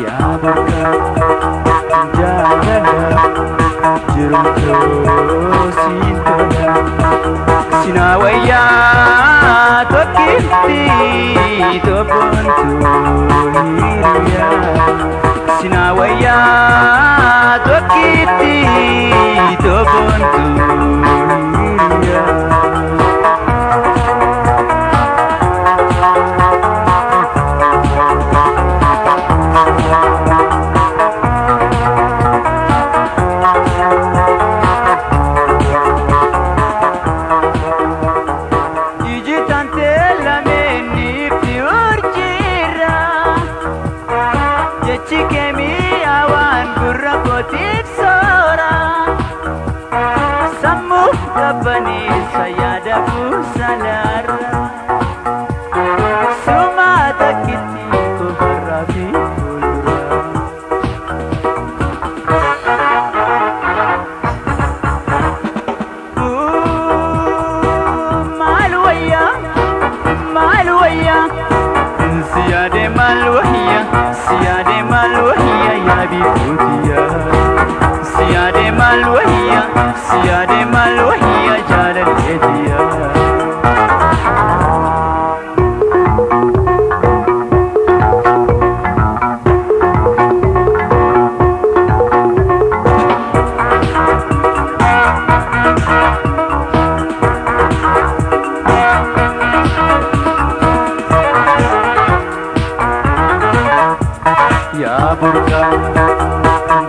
yaa bakka jaalala jirumtoo siin tola sinaa wayyaa tokkitti tobbontuu hiriyaa sinaa wayyaa tokkitti tobbontuu hiriyaa. Chikemi awan gurra kotik sora Sammu kabani sayada pusalara Suma takiti ko harafi ulra Maluaya Siyade maluaya Siyade maluaya ya bikutia Siyade maluaya jalan edia Ya burka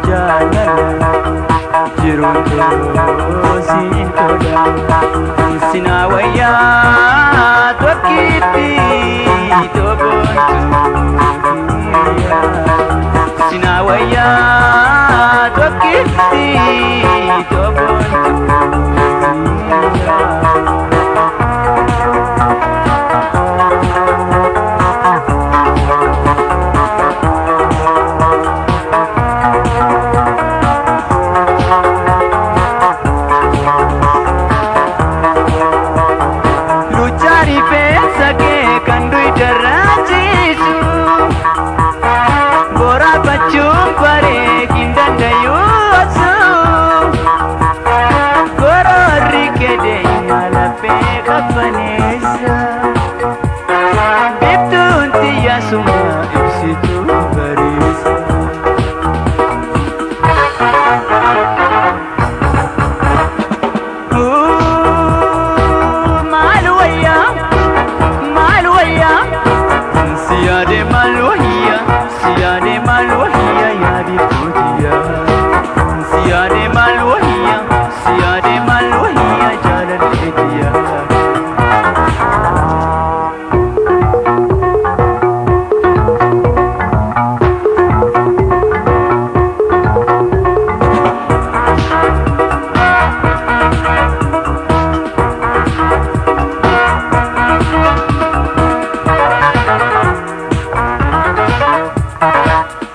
jalala jirumtoo siin tola sinaa wayyaa tokkitti tobbontuu hiriyaa sinaa wayyaa tokkitti tobbontuu hiriyaa. Semua isitu barisa Siyade maluaya ya bikutia Siyade maluaya jalan edia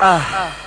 Ah